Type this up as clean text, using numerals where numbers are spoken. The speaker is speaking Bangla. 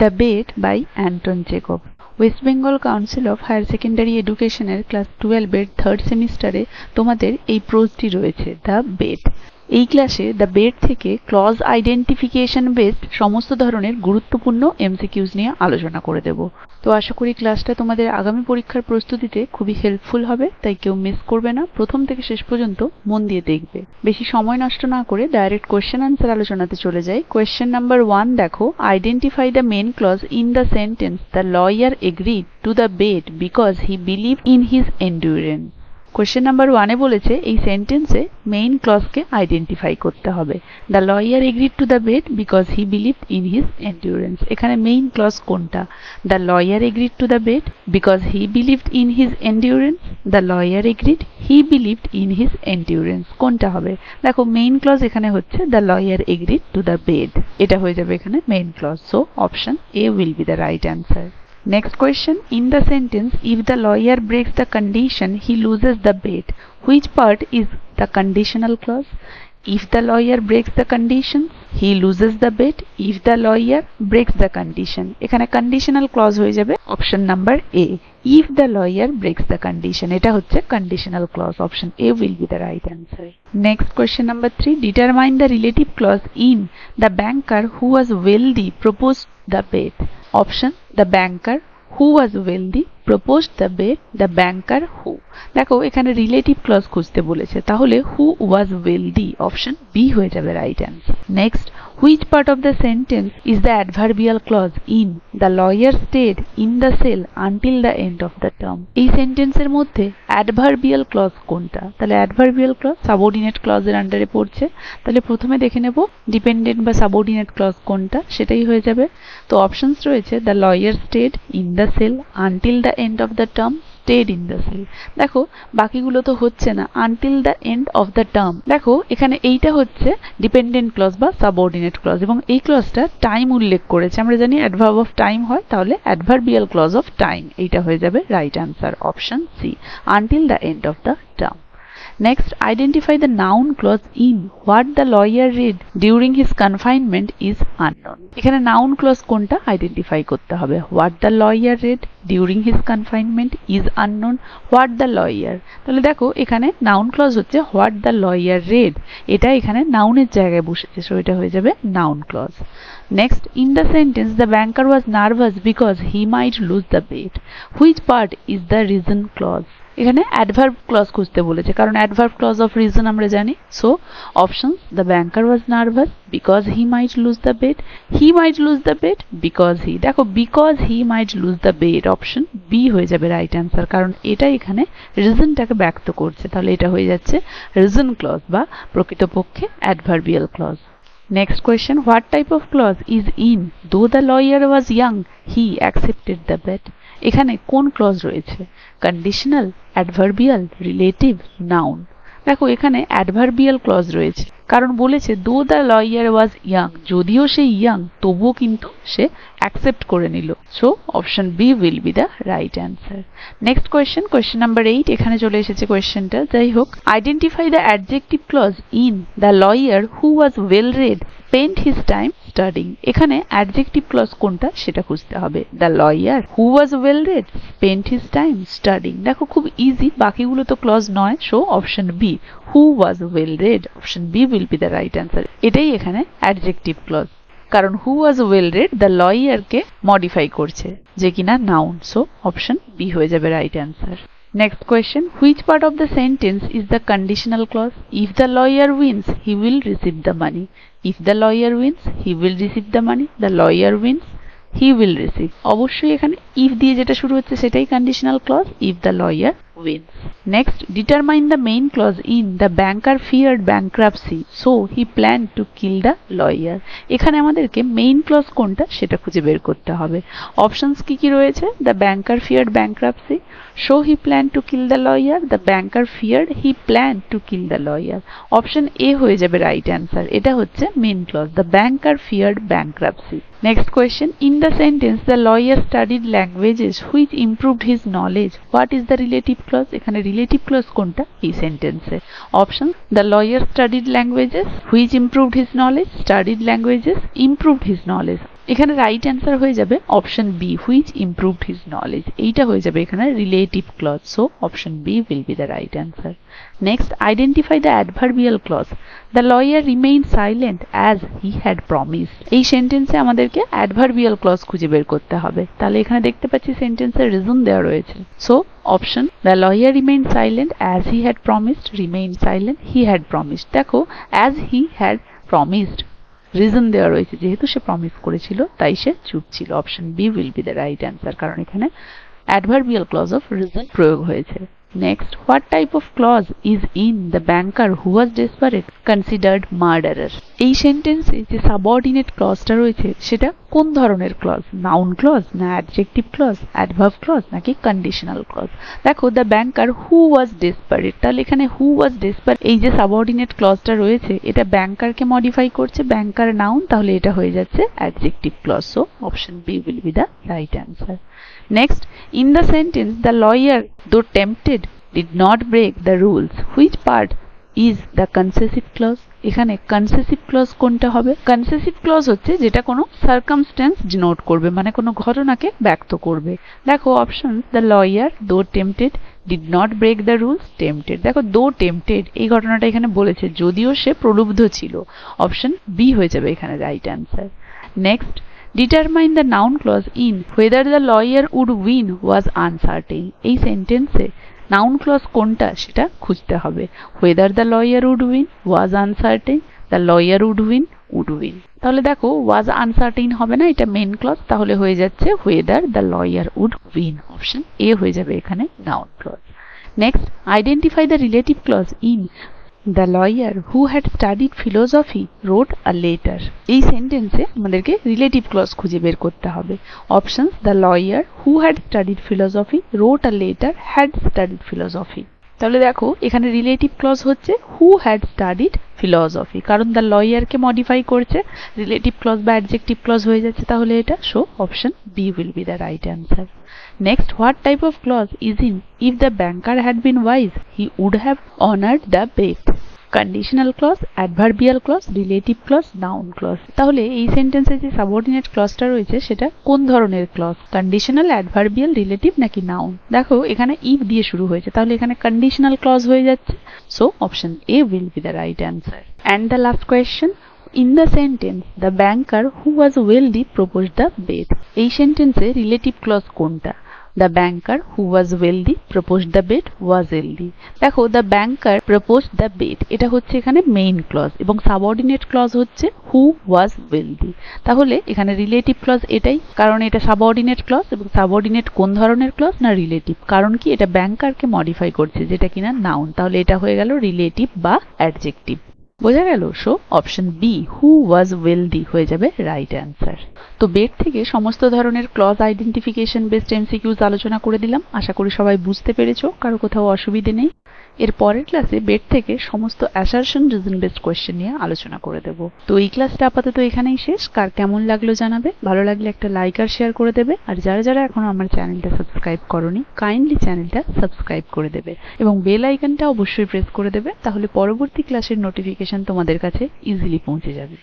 The bet by Anton Chekhov. West Bengal council of higher secondary এডুকেশনের ক্লাস 12-এর থার্ড সেমিস্টারে তোমাদের এই প্রোজটি রয়েছে, দ্য বেট। এই ক্লাসে দ্য বেট থেকে ক্লজ আইডেন্টিফিকেশন বেসড সমস্ত ধরনের গুরুত্বপূর্ণ এমসিকিউজ নিয়ে আলোচনা করে দেব। তো আশা করি ক্লাসটা তোমাদের আগামী পরীক্ষার প্রস্তুতিতে খুবই হেল্পফুল হবে, তাই কেউ মিস করবে না, প্রথম থেকে শেষ পর্যন্ত মন দিয়ে দেখবে। বেশি সময় নষ্ট না করে ডাইরেক্ট কোয়েশ্চেন আনসার আলোচনাতে চলে যাই। কোয়েশ্চেন নাম্বার 1 দেখো, identify the main clause in the sentence the lawyer agreed to the bet because he believe in his endurance. Question number 1-এ বলেছে এই সেন্টেন্সে মেইন ক্লজকে আইডেন্টিফাই করতে হবে। The lawyer agreed to the bet because he believed in his endurance. এখানে মেইন ক্লজ কোনটা? The lawyer agreed to the bet because he believed in his endurance. The lawyer agreed he believed in his endurance, কোনটা হবে? দেখো মেইন ক্লজ এখানে হচ্ছে the lawyer agreed to the bet, এটা হয়ে যাবে এখানে main clause. So option A will be the right answer. Next question, in the sentence, if the lawyer breaks the condition, he loses the bet. Which part is the conditional clause? If the lawyer breaks the condition, he loses the bet. If the lawyer breaks the condition, এখানে conditional clause হয়ে যাবে option number A. If the lawyer breaks the condition, এটা হচ্ছে conditional clause. Option A will be the right answer. Next question number 3, determine the relative clause in the banker who was wealthy proposed the bet. Option, the banker who was wealthy proposed the bet. The banker who, দেখো এখানে রিলেটিভ ক্লজ খুঁজতে বলেছে, তাহলে who was wealthy, option B হয়ে যাবে right answer. Next, which part of the sentence is the adverbial clause in the lawyer stayed in the cell until the end of the term? এই সেন্টেন্সের মধ্যে অ্যাডভার্বিয়াল ক্লজ কোনটা? তাহলে অ্যাডভার্বিয়াল ক্লজ সাবঅর্ডিনেট ক্লজের আন্ডারে পড়ছে, তাহলে প্রথমে দেখে নেব ডিপেন্ডেন্ট বা সাবঅর্ডিনেট ক্লজ কোনটা, সেটাই হয়ে যাবে। তো অপশনস রয়েছে the lawyer stayed in the cell until the end of the term, stayed in the cell. দেখো বাকিগুলো তো হচ্ছে না, until the end of the term. দেখো এখানে এইটা হচ্ছে ডিপেন্ডেন্ট ক্লজ বা সাবঅর্ডিনেট ক্লজ, এবং এই ক্লজটা টাইম উল্লেখ করেছে। আমরা জানি অ্যাডভার্ব অফ টাইম হয়, তাহলে অ্যাডভার্বিয়াল ক্লজ অফ টাইম, এইটা হয়ে যাবে right answer option C, until the end of the term. Next, identify the noun clause in what the lawyer read during his confinement is unknown. এখানে noun clause কোনটা আইডেন্টিফাই করতে হবে। What the lawyer read during his confinement is unknown. What the lawyer, তাহলে দেখো এখানে noun clause হচ্ছে what the lawyer read, এটা এখানে নাউনের জায়গায় বসেছে, সো এটা হয়ে যাবে noun clause. Next, in the sentence the banker was nervous because he might lose the bet. Which part is the reason clause? এখানে অ্যাডভার্ব ক্লজ খুঁজতে বলেছে, কারণ অ্যাডভার্ব ক্লজ অফ রিজন আমরা জানি। So options, the banker was nervous because he might lose the bet, he might lose the bet because he, দেখো because he might lose the bet, option B হয়ে যাবে রাইট অ্যান্সার, কারণ এটা এখানে রিজনটাকে ব্যক্ত করছে, তাহলে এটা হয়ে যাচ্ছে রিজন ক্লজ বা প্রকৃতপক্ষে adverbial clause. Next question, what type of clause is in though the lawyer was young he accepted the bet? এখানে কোন ক্লজ রয়েছে? Conditional, adverbial, relative, noun. দেখো এখানে অ্যাডভার্বিয়াল ক্লজ রয়েছে, কারণ বলেছে দো দ্য লয়ার ওয়াজ ইয়াং, যদিও সে ইয়াং তবুও কিন্তু সে অ্যাকসেপ্ট করে নিল। So option B will be the right answer. Next question, question number 8, এখানে চলে এসেছে কোয়েশ্চেনটা। যাই হোক, identify the adjective clause in the lawyer who was well read spent his time studying. এখানে অ্যাডজেক্টিভ ক্লজ কোনটা সেটা খুঁজতে হবে। The lawyer who was well read spent his time studying, দেখো খুব ইজি, বাকিগুলো তো ক্লজ নয়। So option B, who was well read, option B will be the right answer. এটাই এখানে অ্যাডজেক্টিভ ক্লজ, কারণ who was well read the লয়ারকে মডিফাই করছে, যে কিনা নাউন। সো অপশন বি হয়ে যাবে right answer. Next question, which part of the sentence is the conditional clause? If the lawyer wins, he will receive the money. If the lawyer wins, he will receive the money. The lawyer wins, he will receive. অবশ্যই এখানে if দিয়ে যেটা শুরু হচ্ছে সেটাই conditional clause, if the lawyer wins. Next, determine the main clause in the banker feared bankruptcy, so he planned to kill the lawyer. এখানে আমাদেরকে মেইন ক্লজ কোনটা সেটা খুঁজে বের করতে হবে। অপশনস কি কি রয়েছে? the banker feared bankruptcy, so he planned to kill the lawyer, the banker feared, he planned to kill the lawyer. Option A হয়ে যাবে রাইট অ্যান্সার, এটা হচ্ছে main clause, the banker feared bankruptcy. Next question, in the sentence the lawyer studied languages which improved his knowledge. What is the relative clause? এখানে relative clause কোনটা এই সেন্টেন্সে? Option, the lawyer studied languages which improved his knowledge, studied languages, improved his knowledge. এখানে রাইট অ্যান্সার হয়ে যাবে option B, which improved his knowledge. এইটা হয়ে যাবে এখানে relative clause, so option B will be the right answer. Next, identify the adverbial clause. The lawyer remain silent as he had promised. এই সেন্টেন্সে আমাদেরকে অ্যাডভার্বিয়াল ক্লজ খুঁজে বের করতে হবে। তাহলে এখানে দেখতে পাচ্ছি সেন্টেন্সের রিজন দেওয়া রয়েছে, so option the lawyer remain silent as he had promised, remain silent he had promised. দেখো as he had promised reason দেওয়া রয়েছে, যেহেতু সে প্রমিস করেছিল তাই সে চুপ ছিল। Option B will be the right answer, কারণ এখানে অ্যাডভার্বিয়াল ক্লজ অফ রিজন প্রয়োগ হয়েছে। Next, what type of clause is in the banker who was desperate considered murderer. এই সেন্টেন্সে যে সাবঅর্ডিনেট ক্লজটা রয়েছে সেটা কোন ধরনের ক্লজ? নাউন ক্লজ, না অ্যাডজেক্টিভ ক্লজ, অ্যাডভার্ব ক্লজ, নাকি কন্ডিশনাল ক্লজ? দেখো the banker who was desperate, তাহলে এখানে হু ওয়াজ ডেসপারেট এই যে সাবঅর্ডিনেট ক্লজটা রয়েছে এটা ব্যাংকারকে মডিফাই করছে, ব্যাংকার নাউন, তাহলে এটা হয়ে যাচ্ছে adjective clause, so option B will be the right answer. Next, in the sentence, the lawyer, though tempted, did not break the rules. Which part is the concessive clause? এখানে concessive clause কোনটা হবে? concessive clause হচ্ছে যেটা কোনো circumstance denote করবে, মানে কোনো ঘটনাকে ব্যক্ত করবে। দেখো option, the lawyer, though tempted, did not break the rules. tempted, দেখো though tempted এই ঘটনাটা এখানে বলেছে যদিও সে প্রলুব্ধ ছিল। অপশন বি হয়ে যাবে এখানে right answer. Next, determine the noun clause in whether the lawyer would win was uncertain. এই সেন্টেন্সে নাউন ক্লজ কোনটা সেটা খুঁজতে হবে। whether the lawyer would win was uncertain, the lawyer would win would win। তাহলে দেখো was uncertain হবে না, এটা মেইন ক্লজ, তাহলে হয়ে যাচ্ছে whether the lawyer would win। Option A হয়ে যাবে এখানে noun clause. Next, identify the relative clause in The lawyer who had studied philosophy wrote a letter. এই সেন্টেন্সে আমাদেরকে রিলেটিভ ক্লজ খুঁজে বের করতে হবে। Options, the lawyer who had studied philosophy wrote a letter had studied philosophy। তাহলে দেখো এখানে রিলেটিভ ক্লজ হচ্ছে who had studied philosophy, কারণ the lawyer কে মডিফাই করছে, রিলেটিভ ক্লজ বা অ্যাডজেক্টিভ ক্লজ হয়ে যাচ্ছে তাহলে এটা, so option B will be the right answer. Next, what type of clause is in if the banker had been wise he would have honored the bet? Conditional clause, adverbial clause, relative clause, noun clause। তাহলে এই সেন্টেন্সে যে সাবঅর্ডিনেট ক্লজটা রয়েছে সেটা কোন ধরনের ক্লজ? কন্ডিশনাল, অ্যাডভার্বিয়াল, রিলেটিভ, নাকি নাউন? দেখো এখানে ইফ দিয়ে শুরু হয়েছে তাহলে এখানে কন্ডিশনাল ক্লজ হয়ে যাচ্ছে, so option A will be the right answer. And the last question, in the sentence the banker who was wealthy proposed the bet. এই সেন্টেন্সে রিলেটিভ ক্লজ কোনটা? The banker who was wealthy proposed the bet was wealthy। দেখো the banker proposed the bet এটা হচ্ছে এখানে মেইন ক্লজ এবং সাবঅর্ডিনেট ক্লজ হচ্ছে who was wealthy। তাহলে এখানে রিলেটিভ ক্লজ এটাই, কারণ এটা সাবঅর্ডিনেট ক্লজ এবং সাবঅর্ডিনেট কোন ধরনের ক্লজ? না রিলেটিভ, কারণ কি এটা ব্যাংকারকে মডিফাই করছে যেটা কিনা নাউন, তাহলে এটা হয়ে গেল রিলেটিভ বা অ্যাডজেক্টিভ। বোঝা গেল? So option B who was wealthy হয়ে যাবে রাইট অ্যান্সার। তো বেড থেকে সমস্ত ধরনের ক্লজ আইডেন্টিফিকেশন বেসড এমসিকিউজ আলোচনা করে দিলাম, আশা করি সবাই বুঝতে পেরেছো, কারো কোথাও অসুবিধে নেই। এর পরের ক্লাসে বেড থেকে সমস্ত অ্যাসারশন রিজন বেসড কোয়েশ্চেন নিয়ে আলোচনা করে দেব। তো এই ক্লাসটা আপাতত এখানেই শেষ। কার কেমন লাগলো জানাবে, ভালো লাগলে একটা লাইক আর শেয়ার করে দেবে, আর যারা যারা এখনো আমার চ্যানেলটা সাবস্ক্রাইব করোনি কাইন্ডলি চ্যানেলটা সাবস্ক্রাইব করে দেবে এবং বেল আইকনটা অবশ্যই প্রেস করে দেবে, তাহলে পরবর্তী ক্লাসের নোটিফিকেশন তোমাদের কাছে ইজিলি পৌঁছে যাবে।